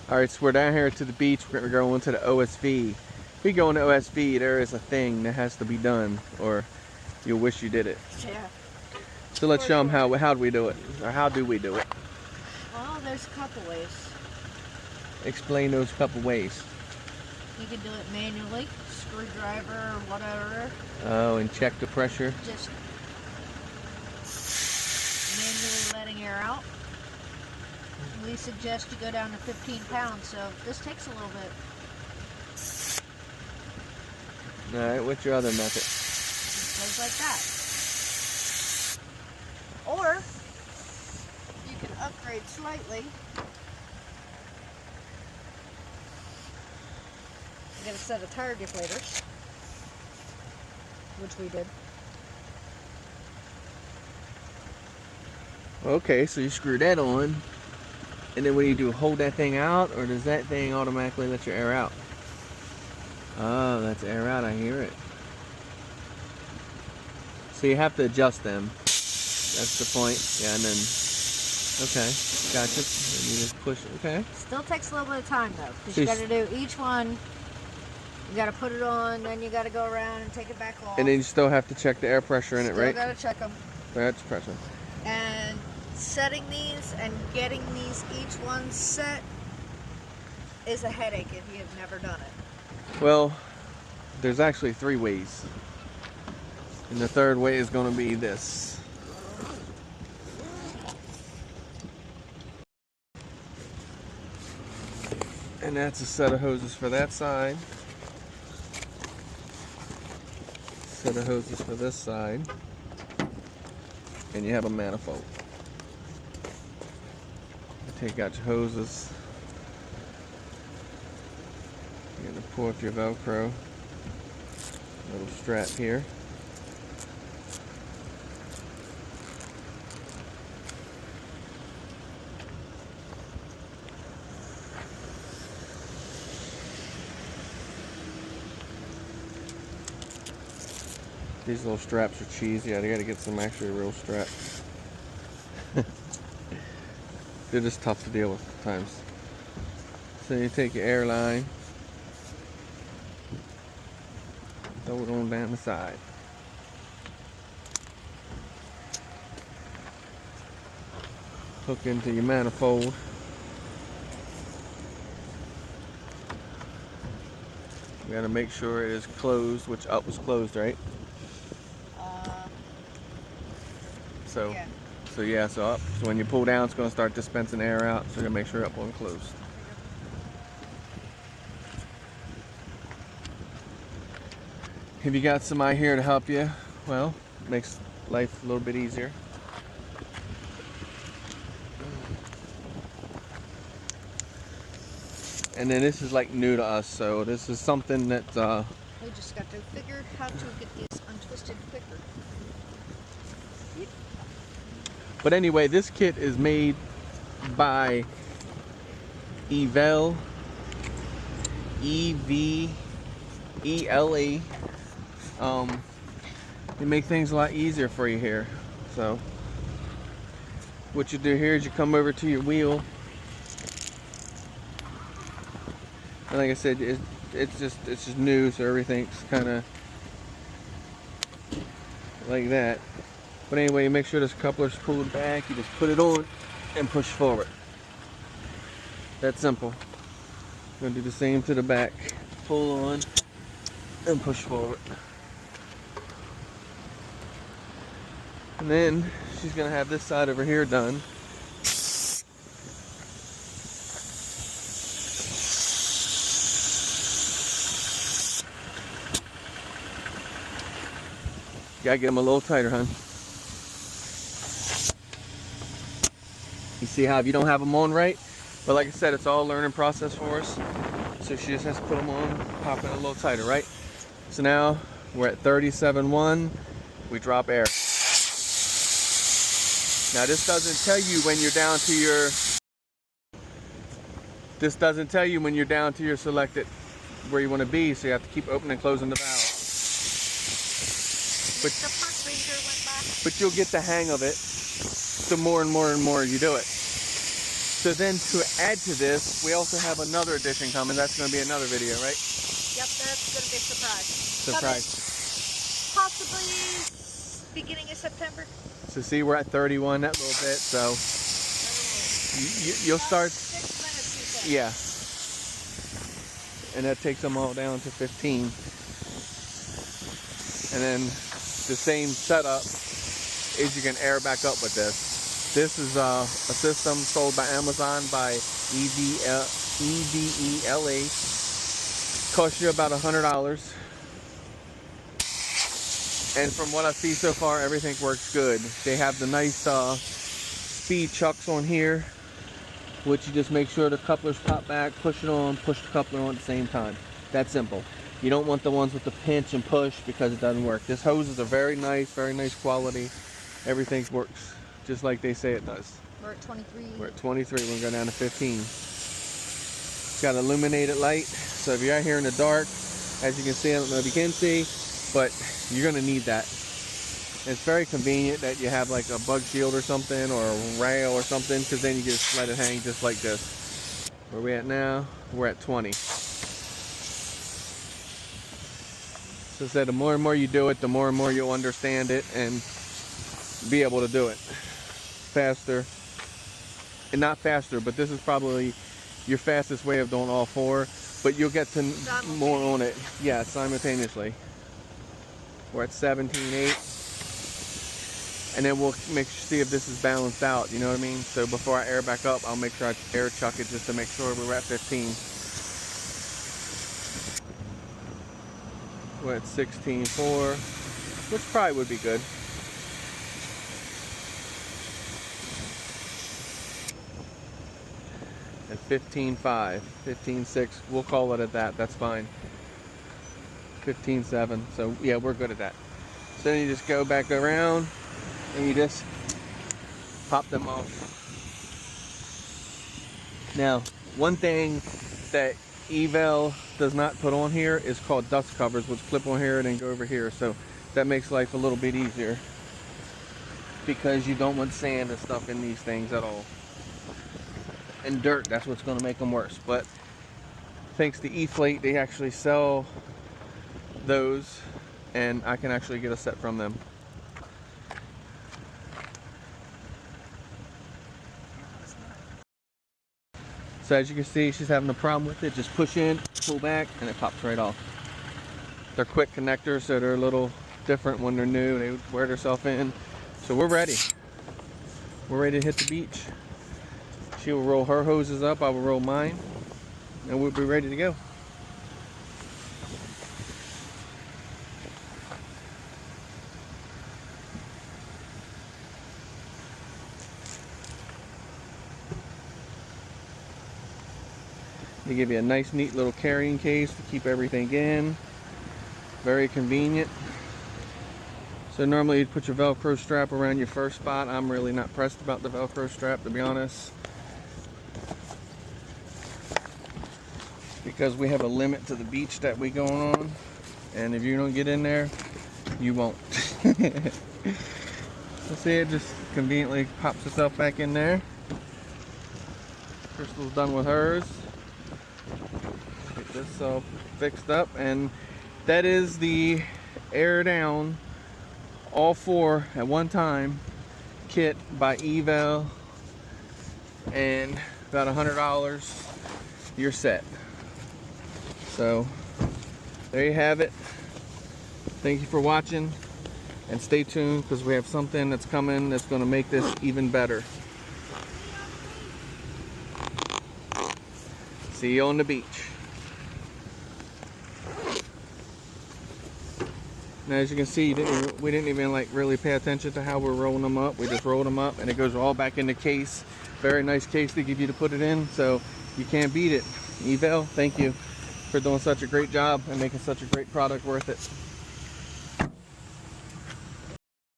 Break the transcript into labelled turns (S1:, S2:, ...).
S1: Alright, so we're down here to the beach. We're going to the OSV. If we go into OSV, there is a thing that has to be done, or you'll wish you did it.
S2: Yeah.
S1: So let's show them how do we do it, or how do we do it.
S2: Well, there's a couple ways.
S1: Explain those couple ways.
S2: You can do it manually, screwdriver or whatever.
S1: Oh, and check the pressure.
S2: Just manually letting air out. We suggest you go down to 15 pounds, so this takes a little bit.
S1: Alright, what's your other method?
S2: It goes like that. Or you can upgrade slightly. You get a set of tire deflators, which we did.
S1: Okay, so you screw that on, and then what do you do? Hold that thing out, or does that thing automatically let your air out? Oh, that's air out, I hear it. So you have to adjust them. That's the point. Yeah, and then, okay, gotcha. And you just push it, okay.
S2: Still takes a little bit of time though, because
S1: So
S2: you got to do each one. You got to put it on, then you got to go around and take it back off.
S1: And then you still have to check the air pressure in it, right?
S2: Still got to check them.
S1: That's pressure.
S2: And setting these and getting these each one set is a headache if you've never done it.
S1: Well, there's actually 3 ways. And the third way is going to be this. And that's a set of hoses for that side. Set of hoses for this side. And you have a manifold. Take out your hoses. You're going to pull off your Velcro. Little strap here. These little straps are cheesy. I gotta get some actually real straps. They're just tough to deal with at times. So you take your airline, throw it on down the side. Hook into your manifold. You gotta make sure it is closed, which up was closed, right? So up. So when you pull down, it's gonna start dispensing air out. So you gotta make sure up one closed. If you got somebody here to help you, well, it makes life a little bit easier. And then this is like new to us, so this is something that
S2: we just got to figure how to get these untwisted quicker.
S1: But anyway, this kit is made by Evele, E-V-E-L-E. They make things a lot easier for you here. So what you do here is you come over to your wheel, and like I said, it's just new, so everything's kind of like that. But anyway, you make sure this coupler's pulled back. You just put it on and push forward. That's simple. I'm gonna do the same to the back. Pull on and push forward. And then she's gonna have this side over here done. Gotta get them a little tighter, hon. You see how if you don't have them on right, but like I said, it's all a learning process for us. So she just has to put them on, pop it a little tighter, right? So now we're at 37.1. We drop air. Now this doesn't tell you when you're down to your. This doesn't tell you when you're down to your selected where you want to be. So you have to keep opening and closing the valve. But you'll get the hang of it the more and more and more you do it. So then to add to this, we also have another addition coming. That's going to be another video, right?
S2: Yep, that's going to be a surprise.
S1: Surprise.
S2: Coming possibly beginning of September.
S1: So see, we're at 31 that little bit, so you'll start.
S2: 6 minutes, you said.
S1: Yeah. And that takes them all down to 15. And then the same setup is you can air back up with this. This is a system sold by Amazon by Evele. Costs you about $100. And from what I see so far, everything works good. They have the nice speed chucks on here, which you just make sure the couplers pop back, push it on, push the coupler on at the same time. That simple. You don't want the ones with the pinch and push because it doesn't work. This hoses are very nice quality. Everything works just like they say it does.
S2: We're at 23.
S1: We're at 23, we're gonna go down to 15. It's got illuminated light, so if you're out here in the dark, as you can see, I don't know if you can see, but you're gonna need that. It's very convenient that you have like a bug shield or something, or a rail or something, because then you just let it hang just like this. Where are we at now? We're at 20. So I said, the more and more you do it, the more and more you'll understand it and be able to do it faster. And not faster, but this is probably your fastest way of doing all four, but you'll get to more on it. Yeah, simultaneously. We're at 17.8. And then we'll see if this is balanced out, you know what I mean? So before I air back up, I'll make sure I air chuck it just to make sure we're at 15. We're at 16.4, which probably would be good. At 15.5, 15.6, we'll call it at that, that's fine. 15.7, so yeah, we're good at that. So then you just go back around and you just pop them off. Now, one thing that Evele does not put on here is called dust covers, which clip on here and then go over here. So that makes life a little bit easier because you don't want sand and stuff in these things at all. And dirt, that's what's going to make them worse. But thanks to Inflate, they actually sell those, and I can actually get a set from them. So as you can see, she's having a problem with it. Just push in, pull back, and it pops right off. They're quick connectors, so they're a little different when they're new. They wear themselves in. So we're ready. We're ready to hit the beach. She will roll her hoses up, I will roll mine, and we'll be ready to go. They give you a nice neat little carrying case to keep everything in. Very convenient. So normally you'd put your Velcro strap around your first spot. I'm really not pressed about the Velcro strap, to be honest, because we have a limit to the beach that we go on, and if you don't get in there, you won't. So see, it just conveniently pops itself back in there. Crystal's done with hers. Get this all fixed up, and that is the air down all four at one time kit by Evele, and about $100 you're set. So there you have it. Thank you for watching, and stay tuned because we have something that's coming that's going to make this even better. See you on the beach. Now, as you can see, we didn't even like really pay attention to how we're rolling them up. We just rolled them up and it goes all back in the case. Very nice case they give you to put it in, so you can't beat it. Evele, thank you for doing such a great job and making such a great product worth it.